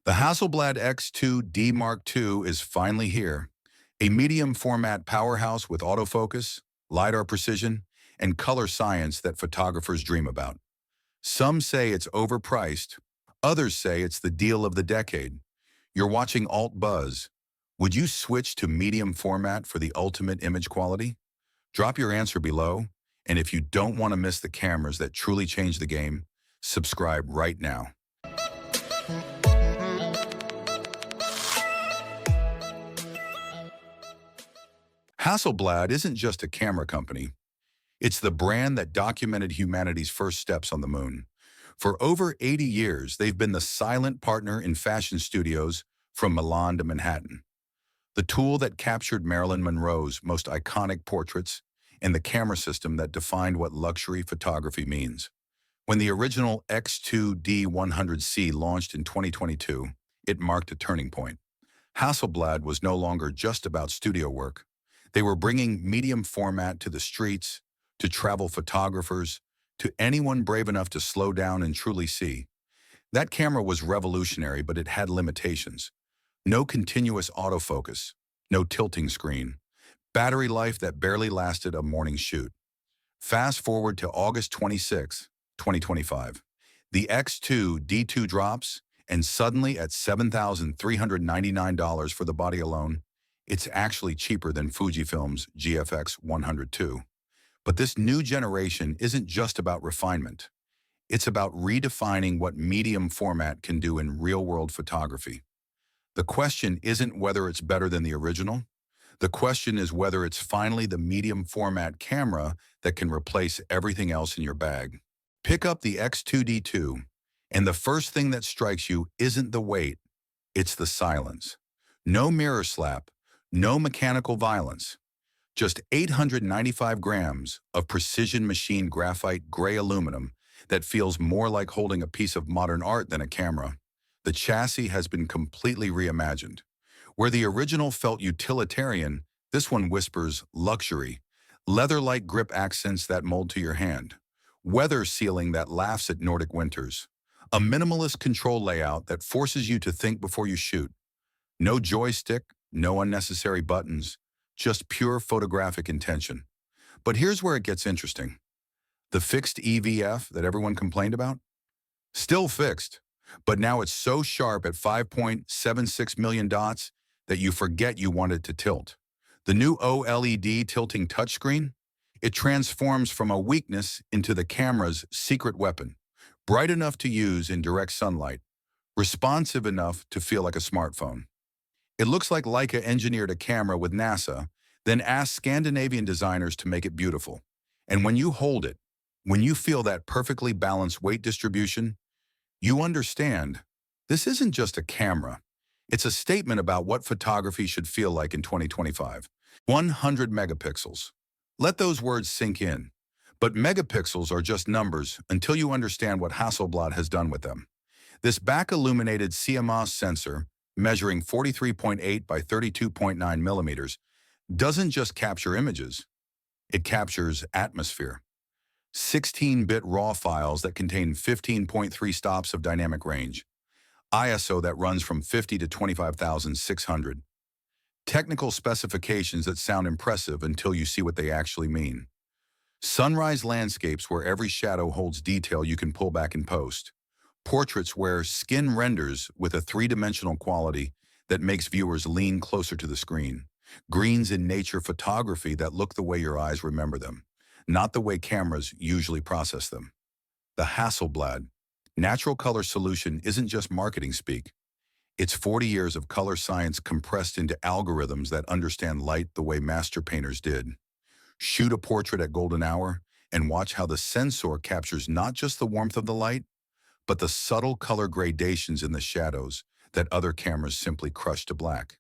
The Hasselblad X2D Mark II is finally here, a medium format powerhouse with autofocus, LiDAR precision, and color science that photographers dream about. Some say it's overpriced, others say it's the deal of the decade. You're watching Alt Buzz. Would you switch to medium format for the ultimate image quality? Drop your answer below, and if you don't want to miss the cameras that truly change the game, subscribe right now. Hasselblad isn't just a camera company. It's the brand that documented humanity's first steps on the moon. For over 80 years, they've been the silent partner in fashion studios from Milan to Manhattan. The tool that captured Marilyn Monroe's most iconic portraits and the camera system that defined what luxury photography means. When the original X2D II launched in 2022, it marked a turning point. Hasselblad was no longer just about studio work. They were bringing medium format to the streets, to travel photographers, to anyone brave enough to slow down and truly see. That camera was revolutionary, but it had limitations. No continuous autofocus, no tilting screen, battery life that barely lasted a morning shoot. Fast forward to August 26, 2025. The X2D II drops, and suddenly at $7,399 for the body alone, it's actually cheaper than Fujifilm's GFX 102. But this new generation isn't just about refinement. It's about redefining what medium format can do in real-world photography. The question isn't whether it's better than the original. The question is whether it's finally the medium format camera that can replace everything else in your bag. Pick up the X2D II, and the first thing that strikes you isn't the weight, it's the silence. No mirror slap, no mechanical violence. Just 895 grams of precision machined graphite gray aluminum that feels more like holding a piece of modern art than a camera. The chassis has been completely reimagined. Where the original felt utilitarian, this one whispers luxury, leather-like grip accents that mold to your hand, weather sealing that laughs at Nordic winters, a minimalist control layout that forces you to think before you shoot. No joystick, no unnecessary buttons, just pure photographic intention. But here's where it gets interesting. The fixed EVF that everyone complained about? Still fixed, but now it's so sharp at 5.76 million dots that you forget you want it to tilt. The new OLED tilting touchscreen? It transforms from a weakness into the camera's secret weapon, bright enough to use in direct sunlight, responsive enough to feel like a smartphone. It looks like Leica engineered a camera with NASA, then asked Scandinavian designers to make it beautiful. And when you hold it, when you feel that perfectly balanced weight distribution, you understand this isn't just a camera. It's a statement about what photography should feel like in 2025. 100 megapixels. Let those words sink in. But megapixels are just numbers until you understand what Hasselblad has done with them. This back-illuminated CMOS sensor, measuring 43.8 by 32.9 millimeters, doesn't just capture images. It captures atmosphere. 16-bit RAW files that contain 15.3 stops of dynamic range. ISO that runs from 50 to 25,600. Technical specifications that sound impressive until you see what they actually mean. Sunrise landscapes where every shadow holds detail you can pull back in post. Portraits where skin renders with a three-dimensional quality that makes viewers lean closer to the screen. Greens in nature photography that look the way your eyes remember them, not the way cameras usually process them. The Hasselblad natural color solution isn't just marketing speak. It's 40 years of color science compressed into algorithms that understand light the way master painters did. Shoot a portrait at golden hour and watch how the sensor captures not just the warmth of the light, but the subtle color gradations in the shadows that other cameras simply crush to black.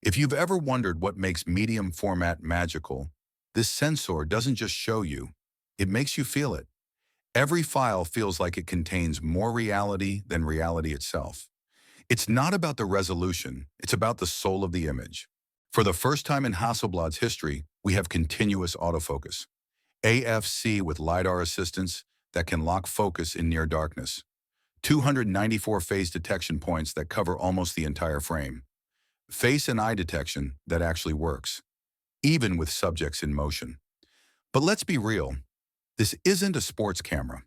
If you've ever wondered what makes medium format magical, this sensor doesn't just show you, it makes you feel it. Every file feels like it contains more reality than reality itself. It's not about the resolution, it's about the soul of the image. For the first time in Hasselblad's history, we have continuous autofocus. AFC with LiDAR assistance that can lock focus in near darkness. 294 phase detection points that cover almost the entire frame. Face and eye detection that actually works, even with subjects in motion. But let's be real, this isn't a sports camera.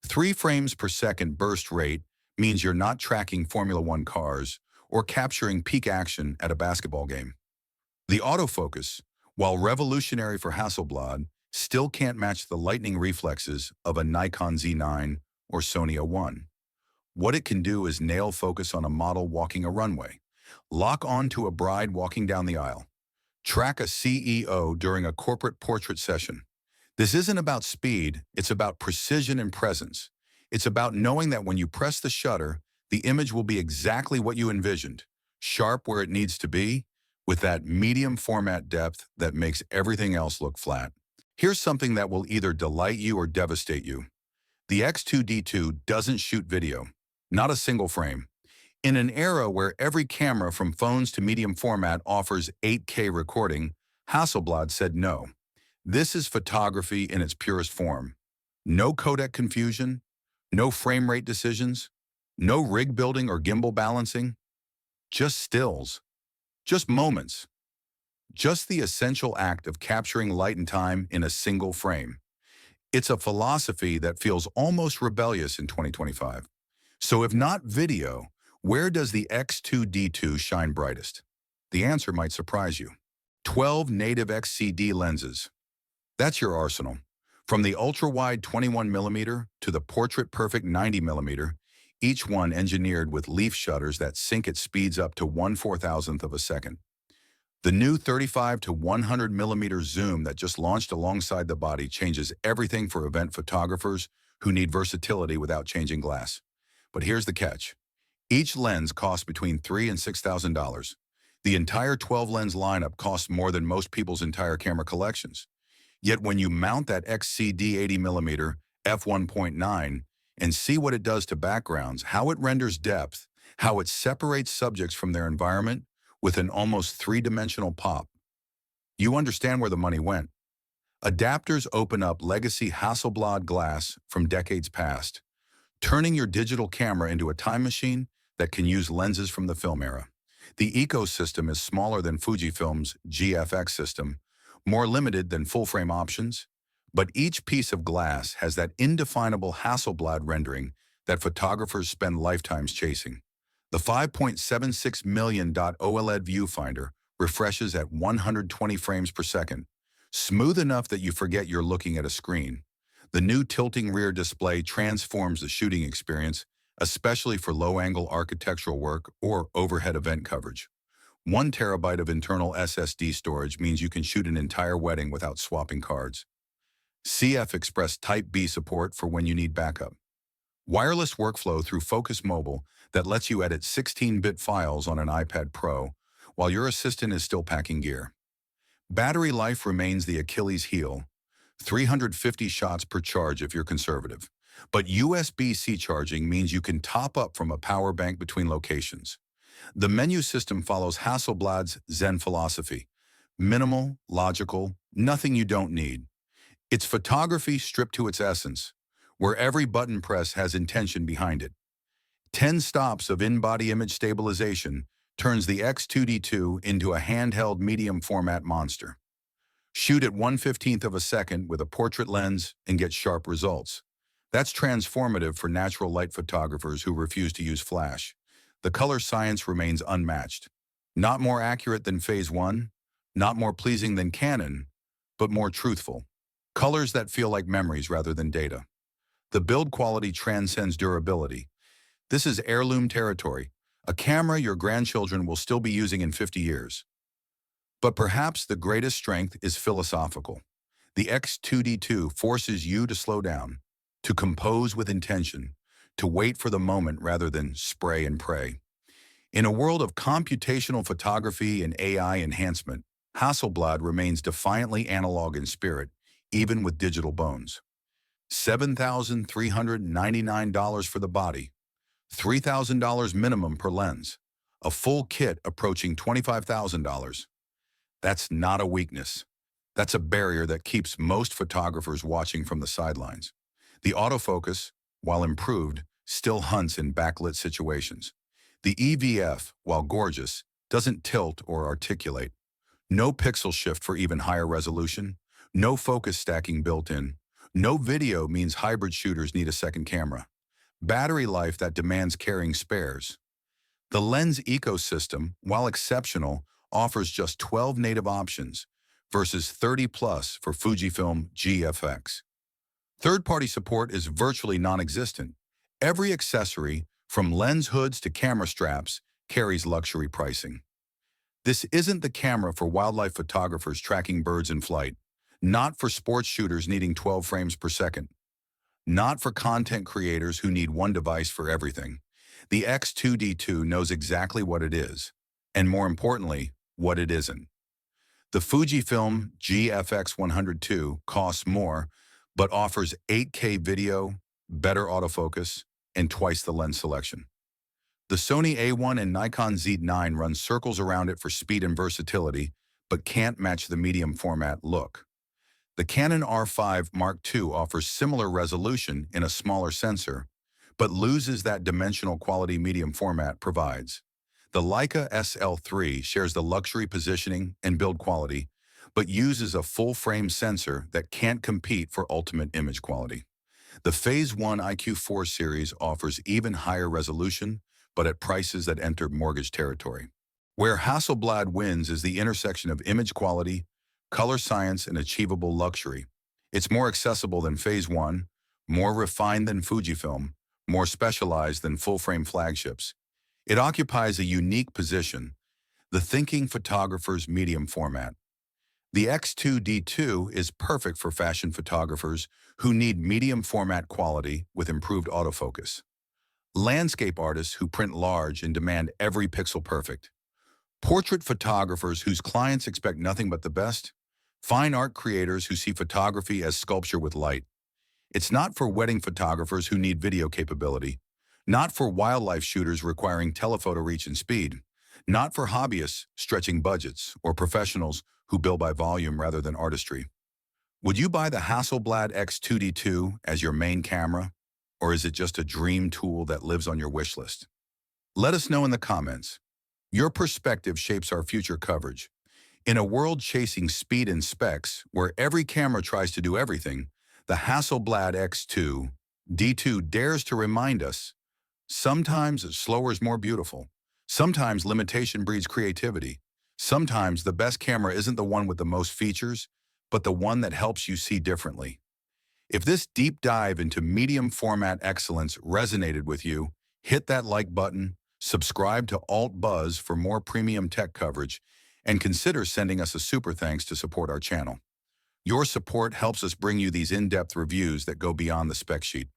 3 frames per second burst rate means you're not tracking Formula One cars or capturing peak action at a basketball game. The autofocus, while revolutionary for Hasselblad, still can't match the lightning reflexes of a Nikon Z9 or Sony A1. What it can do is nail focus on a model walking a runway, lock on to a bride walking down the aisle, track a CEO during a corporate portrait session. This isn't about speed, it's about precision and presence. It's about knowing that when you press the shutter, the image will be exactly what you envisioned, sharp where it needs to be, with that medium format depth that makes everything else look flat. Here's something that will either delight you or devastate you. The X2D II doesn't shoot video, not a single frame. In an era where every camera from phones to medium format offers 8K recording, Hasselblad said no. This is photography in its purest form. No codec confusion, no frame rate decisions, no rig building or gimbal balancing, just stills, just moments, just the essential act of capturing light and time in a single frame. It's a philosophy that feels almost rebellious in 2025. So if not video, where does the X2D II shine brightest? The answer might surprise you. 12 native XCD lenses. That's your arsenal. From the ultra-wide 21mm to the portrait-perfect 90mm, each one engineered with leaf shutters that sync at speeds up to 1/4000th of a second. The new 35 to 100mm zoom that just launched alongside the body changes everything for event photographers who need versatility without changing glass. But here's the catch. Each lens costs between $3,000 and $6,000. The entire 12-lens lineup costs more than most people's entire camera collections. Yet when you mount that XCD 80mm f1.9 and see what it does to backgrounds, how it renders depth, how it separates subjects from their environment with an almost 3-dimensional pop, you understand where the money went. Adapters open up legacy Hasselblad glass from decades past, turning your digital camera into a time machine that can use lenses from the film era. The ecosystem is smaller than Fujifilm's GFX system, more limited than full-frame options, but each piece of glass has that indefinable Hasselblad rendering that photographers spend lifetimes chasing. The 5.76 million OLED viewfinder refreshes at 120 frames per second, smooth enough that you forget you're looking at a screen. The new tilting rear display transforms the shooting experience, especially for low-angle architectural work or overhead event coverage. 1 terabyte of internal SSD storage means you can shoot an entire wedding without swapping cards. CF Express Type B support for when you need backup. Wireless workflow through Focus Mobile that lets you edit 16-bit files on an iPad Pro while your assistant is still packing gear. Battery life remains the Achilles heel, 350 shots per charge if you're conservative. But USB-C charging means you can top up from a power bank between locations. The menu system follows Hasselblad's Zen philosophy. Minimal, logical, nothing you don't need. It's photography stripped to its essence, where every button press has intention behind it. 10 stops of in-body image stabilization turns the X2D II into a handheld medium format monster. Shoot at 1/15th of a second with a portrait lens and get sharp results. That's transformative for natural light photographers who refuse to use flash. The color science remains unmatched. Not more accurate than Phase 1, not more pleasing than Canon, but more truthful. Colors that feel like memories rather than data. The build quality transcends durability. This is heirloom territory, a camera your grandchildren will still be using in 50 years. But perhaps the greatest strength is philosophical. The X2D II forces you to slow down, to compose with intention, to wait for the moment rather than spray and pray. In a world of computational photography and AI enhancement, Hasselblad remains defiantly analog in spirit, even with digital bones. $7,399 for the body, $3,000 minimum per lens, a full kit approaching $25,000. That's not a weakness. That's a barrier that keeps most photographers watching from the sidelines. The autofocus, while improved, still hunts in backlit situations. The EVF, while gorgeous, doesn't tilt or articulate. No pixel shift for even higher resolution. No focus stacking built in. No video means hybrid shooters need a second camera. Battery life that demands carrying spares. The lens ecosystem, while exceptional, offers just 12 native options versus 30 plus for Fujifilm GFX. Third-party support is virtually non-existent. Every accessory, from lens hoods to camera straps, carries luxury pricing. This isn't the camera for wildlife photographers tracking birds in flight, not for sports shooters needing 12 frames per second, not for content creators who need one device for everything. The X2D II knows exactly what it is, and more importantly, what it isn't. The Fujifilm GFX 102 costs more, but offers 8K video, better autofocus, and twice the lens selection. The Sony A1 and Nikon Z9 run circles around it for speed and versatility, but can't match the medium format look. The Canon R5 Mark II offers similar resolution in a smaller sensor, but loses that dimensional quality medium format provides. The Leica SL3 shares the luxury positioning and build quality, but uses a full-frame sensor that can't compete for ultimate image quality. The Phase 1 IQ4 series offers even higher resolution, but at prices that enter mortgage territory. Where Hasselblad wins is the intersection of image quality, color science, and achievable luxury. It's more accessible than Phase 1, more refined than Fujifilm, more specialized than full-frame flagships. It occupies a unique position, the thinking photographer's medium format. The X2D II is perfect for fashion photographers who need medium format quality with improved autofocus. Landscape artists who print large and demand every pixel perfect. Portrait photographers whose clients expect nothing but the best. Fine art creators who see photography as sculpture with light. It's not for wedding photographers who need video capability. Not for wildlife shooters requiring telephoto reach and speed. Not for hobbyists stretching budgets or professionals who bill by volume rather than artistry. Would you buy the Hasselblad X2D II as your main camera? Or is it just a dream tool that lives on your wish list? Let us know in the comments. Your perspective shapes our future coverage. In a world chasing speed and specs, where every camera tries to do everything, the Hasselblad X2D II dares to remind us, sometimes slower is more beautiful. Sometimes limitation breeds creativity. Sometimes the best camera isn't the one with the most features, but the one that helps you see differently. If this deep dive into medium format excellence resonated with you, hit that like button, subscribe to Alt Buzz for more premium tech coverage, and consider sending us a super thanks to support our channel. Your support helps us bring you these in-depth reviews that go beyond the spec sheet.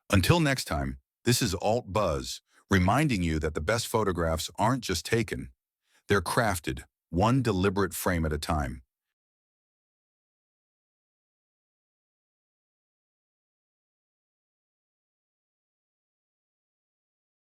Until next time, this is Alt Buzz, reminding you that the best photographs aren't just taken, they're crafted, one deliberate frame at a time.